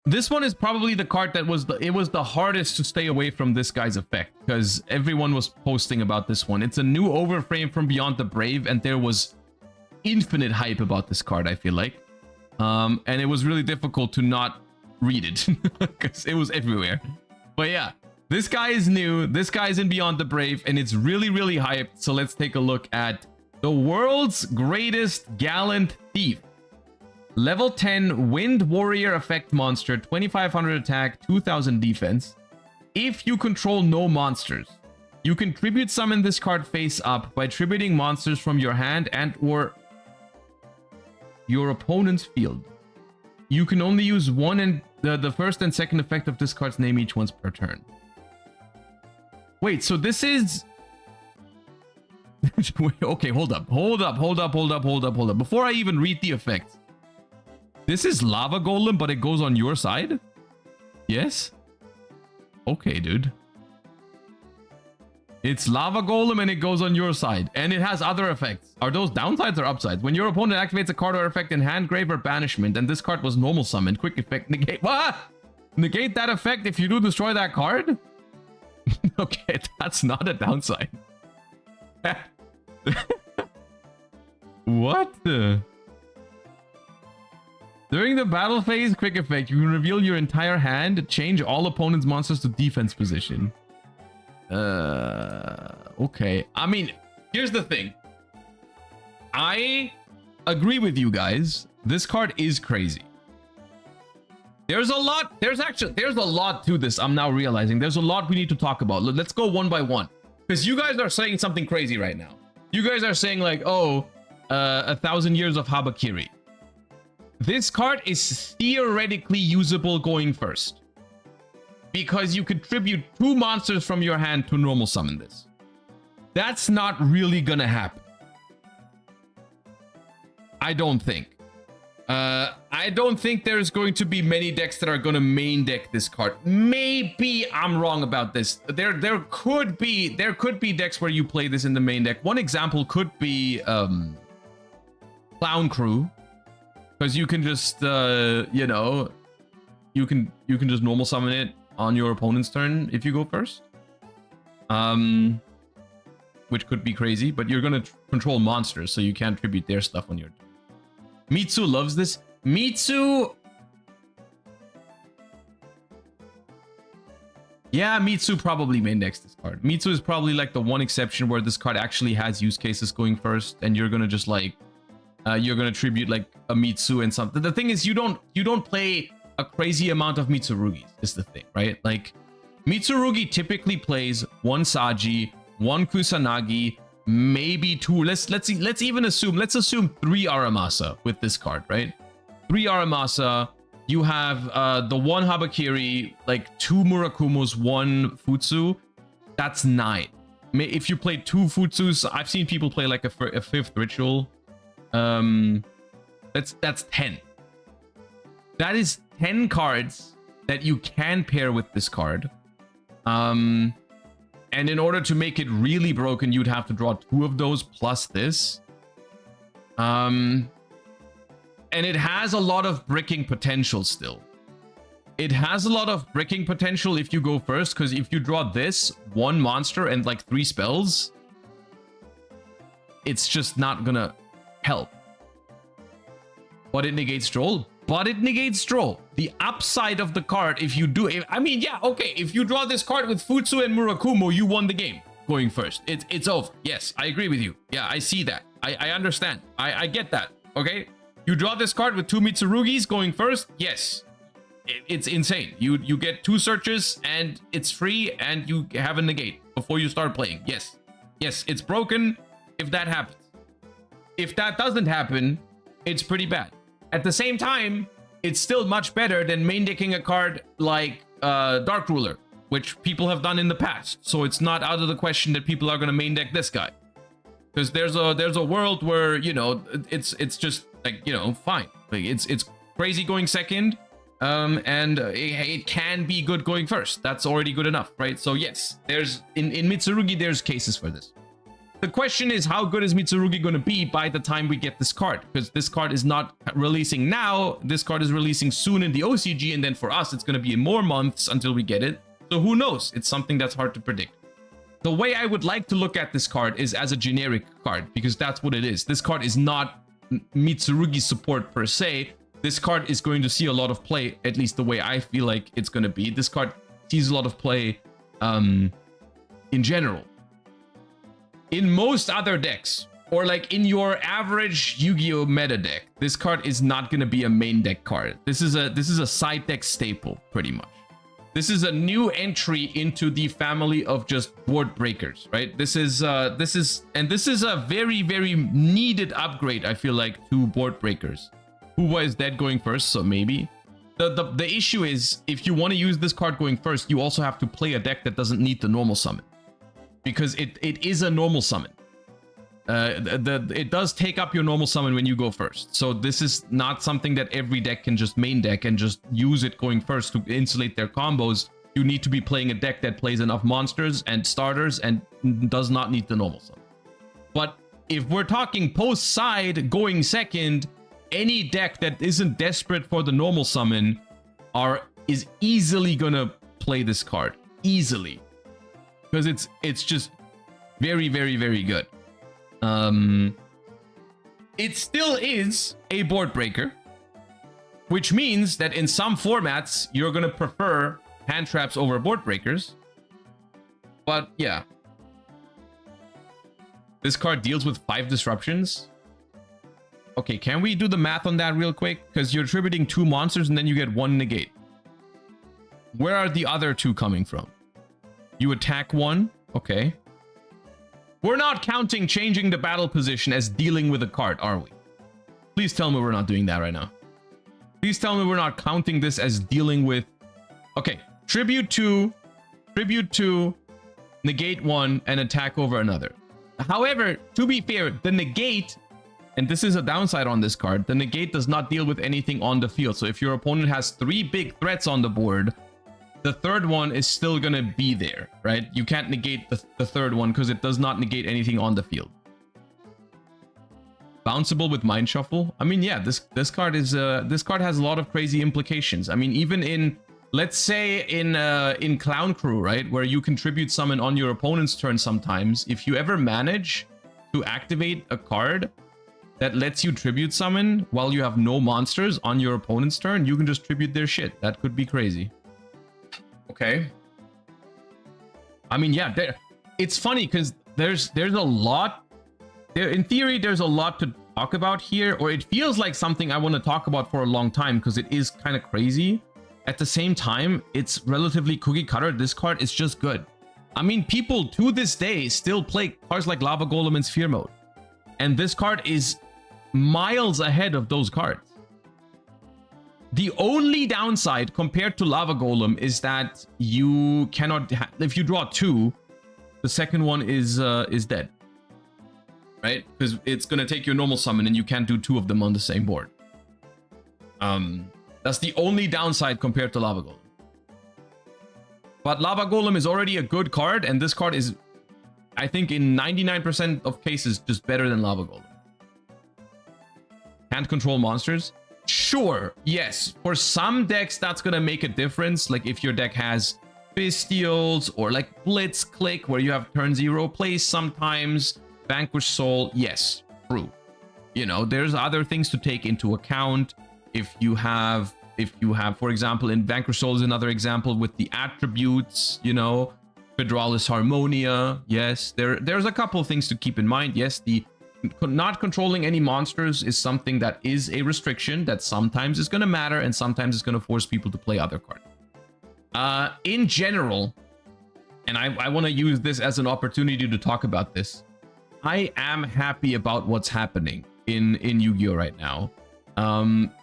This one is probably the card that was the hardest to stay away from this guy's effect, because everyone was posting about this one. It's a new Overframe from Beyond the Brave, and there was infinite hype about this card, I feel like. And it was really difficult to not read it because it was everywhere. But yeah, this guy is new. This guy is in Beyond the Brave, and it's really, really hyped. So let's take a look at the world's greatest gallant thief. Level 10 Wind Warrior effect monster, 2500 attack, 2000 defense. If you control no monsters, you can tribute summon this card face up by tributing monsters from your hand and or your opponent's field. You can only use one and the first and second effect of this card's name each once per turn. Wait, so this is... Okay, hold up. Before I even read the effects. This is Lava Golem, but it goes on your side? Yes? Okay, dude. It's Lava Golem and it goes on your side. And it has other effects. Are those downsides or upsides? When your opponent activates a card or effect in hand, grave, or banishment, and this card was normal summoned, quick effect, negate... What? Negate that effect if you do destroy that card? Okay, that's not a downside. What the... During the battle phase, quick effect, you can reveal your entire hand, change all opponent's monsters to defense position. Okay. I mean, here's the thing. I agree with you guys. This card is crazy. There's a lot to this. I'm now realizing there's a lot we need to talk about. Let's go one by one. Because you guys are saying something crazy right now. You guys are saying like, oh, 1,000 years of Habakiri. This card is theoretically usable going first, because you could tribute 2 monsters from your hand to normal summon this. That's not really gonna happen. I don't think. I don't think there's going to be many decks that are gonna main deck this card. Maybe I'm wrong about this. There could be decks where you play this in the main deck. One example could be Clown Crew. Because you can just, you know, you can just normal summon it on your opponent's turn if you go first. Which could be crazy, but you're going to control monsters, so you can't tribute their stuff on your turn. Mitsu loves this. Mitsu... Yeah, Mitsu probably main decks this card. Mitsu is probably like the one exception where this card actually has use cases going first, and you're going to just like... you're gonna tribute like a Mitsu and something. The thing is, you don't play a crazy amount of Mitsurugis, is the thing, right? Like, Mitsurugi typically plays 1 Saji, 1 Kusanagi, maybe 2. Let's assume 3 Aramasa with this card, right? 3 Aramasa. You have the 1 Habakiri, like 2 Murakumus, 1 Futsu. That's 9. If you play 2 Futsus, I've seen people play like a 5th Ritual. That's 10. That is 10 cards that you can pair with this card. And in order to make it really broken, you'd have to draw 2 of those plus this. And it has a lot of bricking potential still. It has a lot of bricking potential if you go first, because if you draw this, 1 monster and like 3 spells, it's just not gonna help. But it negates Stroll. The upside of the card, if you do... I mean, yeah, okay. If you draw this card with Futsu and Murakumo, you won the game going first. It's over. Yes, I agree with you. Yeah, I see that. I understand. I get that. Okay? You draw this card with 2 Mitsurugis going first. Yes. It's insane. You get 2 searches and it's free and you have a negate before you start playing. Yes. Yes, it's broken if that happens. If that doesn't happen, it's pretty bad. At the same time, it's still much better than main decking a card like Dark Ruler, which people have done in the past. So it's not out of the question that people are going to main deck this guy. Because there's a world where, you know, it's just like, you know, fine. Like it's crazy going second, and it can be good going first. That's already good enough, right? So yes, there's in Mitsurugi there's cases for this. the question is, how good is Mitsurugi going to be by the time we get this card? Because this card is not releasing now. This card is releasing soon in the OCG, and then for us, it's going to be more months until we get it. So who knows? It's something that's hard to predict. The way I would like to look at this card is as a generic card, because that's what it is. This card is not Mitsurugi support per se. This card is going to see a lot of play, at least the way I feel like it's going to be. This card sees a lot of play in general. In most other decks, or like in your average Yu-Gi-Oh meta deck, this card is not going to be a main deck card. This is a side deck staple, pretty much. This is a new entry into the family of just board breakers, right? This is a very, very needed upgrade, I feel like, to board breakers. Huwa is dead going first, so maybe. The issue is, if you want to use this card going first, you also have to play a deck that doesn't need the normal summon. Because it is a normal summon. It does take up your normal summon when you go first. So this is not something that every deck can just main deck and just use it going first to insulate their combos. You need to be playing a deck that plays enough monsters and starters and does not need the normal summon. But if we're talking post side going second, any deck that isn't desperate for the normal summon is easily gonna play this card. Easily. Because it's just very, very, very good. It still is a board breaker, which means that in some formats you're gonna prefer hand traps over board breakers. But yeah, this card deals with 5 disruptions. Okay, can we do the math on that real quick? Because you're attributing 2 monsters and then you get 1 negate. Where are the other 2 coming from? You attack 1. Okay. We're not counting changing the battle position as dealing with a card, are we? Please tell me we're not doing that right now. Please tell me we're not counting this as dealing with... Okay. Tribute 2, negate 1, and attack over another. However, to be fair, the negate, and this is a downside on this card, the negate does not deal with anything on the field. So if your opponent has 3 big threats on the board, the third one is still gonna be there, right? You can't negate the third one because it does not negate anything on the field. Bounceable with Mind Shuffle. I mean, yeah, this card has a lot of crazy implications. I mean, even in, let's say in Clown Crew, right, where you contribute summon on your opponent's turn sometimes, if you ever manage to activate a card that lets you tribute summon while you have no monsters on your opponent's turn, you can just tribute their shit. That could be crazy. Okay. I mean, yeah, it's funny because there's a lot there. In theory, there's a lot to talk about here, or it feels like something I want to talk about for a long time because it is kind of crazy. At the same time, it's relatively cookie cutter. This card is just good. I mean, people to this day still play cards like Lava Golem and Sphere Mode, and this card is miles ahead of those cards. The only downside compared to Lava Golem is that you cannot, if you draw 2, the second one is dead, right? Because it's gonna take your normal summon and you can't do 2 of them on the same board. That's the only downside compared to Lava Golem. But Lava Golem is already a good card, and this card is, I think, in 99% of cases, just better than Lava Golem. Can't control monsters. Sure, yes. For some decks, that's gonna make a difference. Like if your deck has Bestials or like Blitz Click, where you have turn 0 plays sometimes, Vanquish Soul, yes, true. You know, there's other things to take into account. If you have, for example, in Vanquish Soul is another example with the attributes, you know, Fedralis Harmonia, yes. There's a couple of things to keep in mind. Yes, the not controlling any monsters is something that is a restriction that sometimes is going to matter and sometimes it's going to force people to play other cards. In general, and I want to use this as an opportunity to talk about this, I am happy about what's happening in Yu-Gi-Oh right now.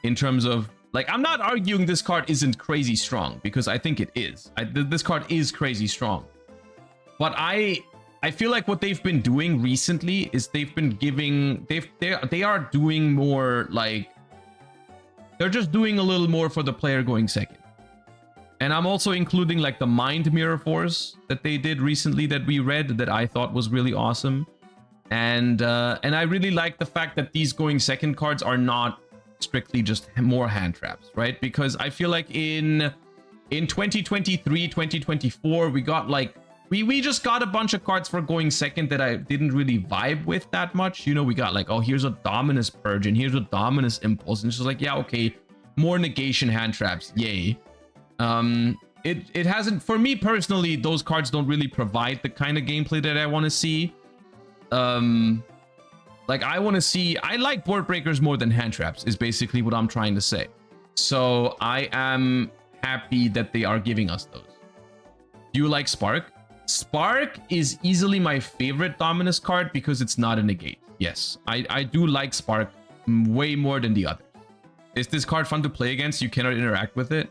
In terms of, like, I'm not arguing this card isn't crazy strong, because I think it is. This card is crazy strong. But I feel like what they've been doing recently is they've been giving, they are doing more, like, they're just doing a little more for the player going second. And I'm also including like the Mind Mirror Force that they did recently that we read that I thought was really awesome. And I really like the fact that these going second cards are not strictly just more hand traps, right? Because I feel like in 2023, 2024, we got like we just got a bunch of cards for going second that I didn't really vibe with that much. You know, we got like, oh, here's a Dominus Purge and here's a Dominus Impulse, and it's just like, yeah, okay, more negation hand traps, yay. It hasn't, for me personally, those cards don't really provide the kind of gameplay that I want to see. Like I want to see, I like board breakers more than hand traps is basically what I'm trying to say. So I am happy that they are giving us those. Do you like Spark? Spark is easily my favorite Dominus card because it's not a negate. Yes, I do like Spark way more than the others. Is this card fun to play against? You cannot interact with it.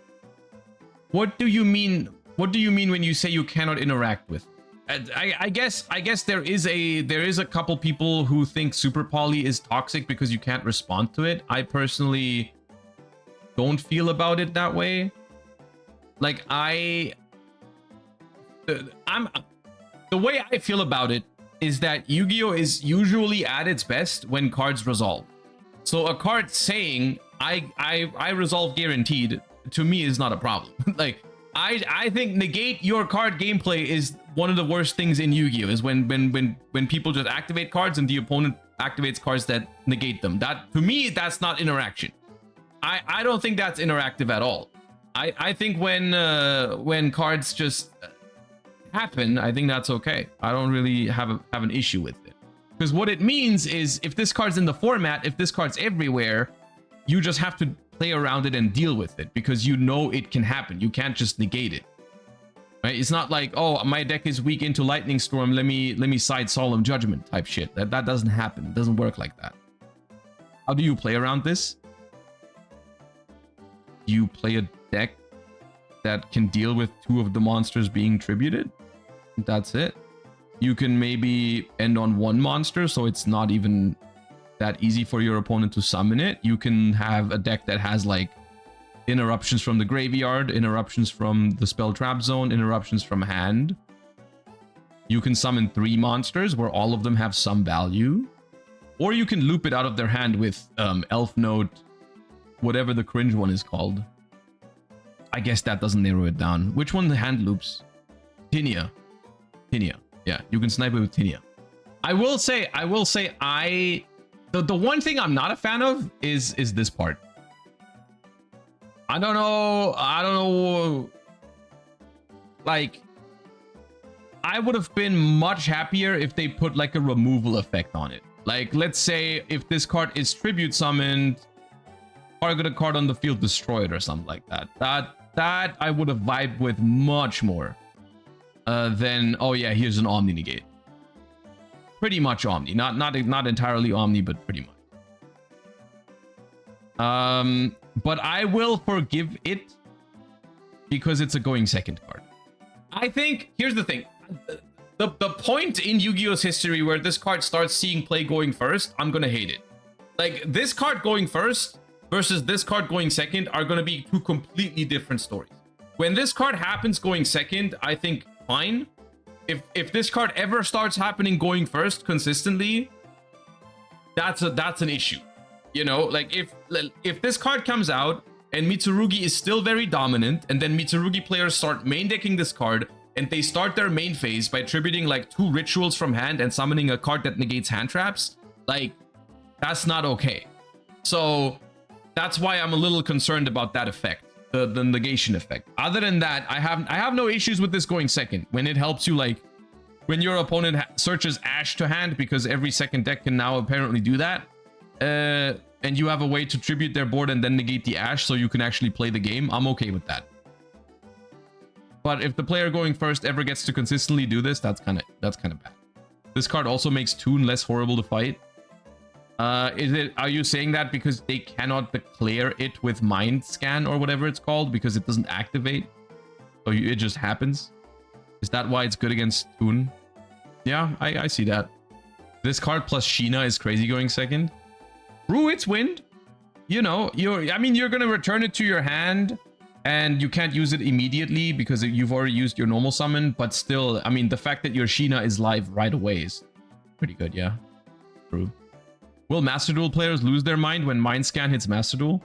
What do you mean? What do you mean when you say you cannot interact with it? I guess there is a couple people who think Super Poly is toxic because you can't respond to it. I personally don't feel about it that way. Like the way I feel about it is that Yu-Gi-Oh is usually at its best when cards resolve. So a card saying I resolve guaranteed to me is not a problem. Like I think negate your card gameplay is one of the worst things in Yu-Gi-Oh is when people just activate cards and the opponent activates cards that negate them. That to me that's not interaction. I don't think that's interactive at all. I think when cards just happen, I think that's okay. I don't really have an issue with it. Because what it means is if this card's in the format, if this card's everywhere, you just have to play around it and deal with it because you know it can happen. You can't just negate it. Right? It's not like, oh, my deck is weak into Lightning Storm, let me side Solemn Judgment type shit. That doesn't happen. It doesn't work like that. How do you play around this? You play a deck that can deal with two of the monsters being tributed. That's it. You can maybe end on one monster, so it's not even that easy for your opponent to summon it. You can have a deck that has like interruptions from the graveyard, interruptions from the spell trap zone, interruptions from hand. You can summon 3 monsters where all of them have some value. Or you can loop it out of their hand with Elf Note, whatever the cringe one is called. I guess that doesn't narrow it down. Which one the hand loops? Tinia. Yeah, you can snipe it with Tinia. I will say the one thing I'm not a fan of is this part. I don't know. Like, I would have been much happier if they put like a removal effect on it. Like, let's say if this card is tribute summoned, target a card on the field, destroy it or something like that. That I would have vibed with much more than, oh yeah, here's an Omni negate. Pretty much Omni, not entirely Omni, but pretty much. But I will forgive it because it's a going second card. I think here's the thing. The point in Yu-Gi-Oh's history where this card starts seeing play going first, I'm gonna hate it. Like, this card going first versus this card going second are gonna be two completely different stories. When this card happens going second, I think fine. If this card ever starts happening going first consistently, that's an issue. You know, like if this card comes out and Mitsurugi is still very dominant, and then Mitsurugi players start main decking this card, and they start their main phase by tributing like 2 rituals from hand and summoning a card that negates hand traps, like, that's not okay. So that's why I'm a little concerned about that effect, the negation effect. Other than that, I have no issues with this going second when it helps you, like when your opponent searches Ash to hand, because every second deck can now apparently do that. And you have a way to tribute their board and then negate the Ash so you can actually play the game. I'm okay with that. But if the player going first ever gets to consistently do this, that's kind of bad. This card also makes Toon less horrible to fight. Are you saying that because they cannot declare it with Mind Scan or whatever it's called because it doesn't activate? So it just happens? Is that why it's good against Toon? Yeah, I see that. This card plus Sheena is crazy going second. True, it's wind. You know, you're gonna return it to your hand and you can't use it immediately because you've already used your normal summon, but still, I mean, the fact that your Sheena is live right away is pretty good, yeah. True. Will Master Duel players lose their mind when Mind Scan hits Master Duel?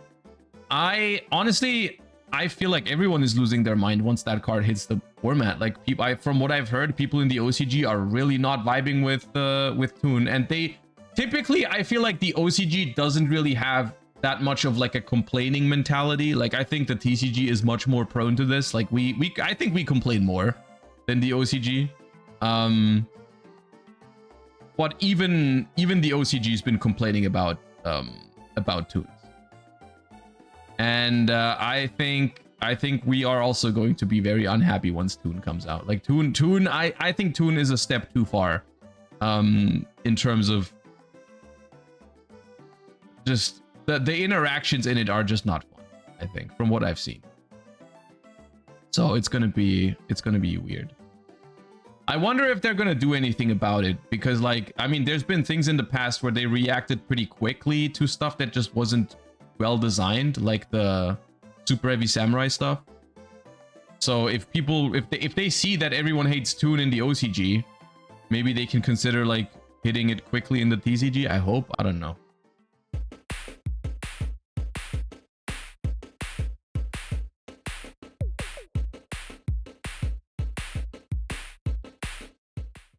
I feel like everyone is losing their mind once that card hits the format. Like, people, from what I've heard, people in the OCG are really not vibing with Toon, and they typically, I feel like the OCG doesn't really have that much of like a complaining mentality. Like, I think the TCG is much more prone to this. Like, I think we complain more than the OCG. But even the OCG has been complaining about Toons. And I think we are also going to be very unhappy once Toon comes out. Like, Toon, I think Toon is a step too far in terms of just the interactions in it are just not fun, I think, from what I've seen. So it's gonna be weird. I wonder if they're gonna do anything about it, because, like, I mean, there's been things in the past where they reacted pretty quickly to stuff that just wasn't well designed, like the Super Heavy Samurai stuff. So if they see that everyone hates Toon in the OCG, maybe they can consider like hitting it quickly in the TCG. I hope. I don't know.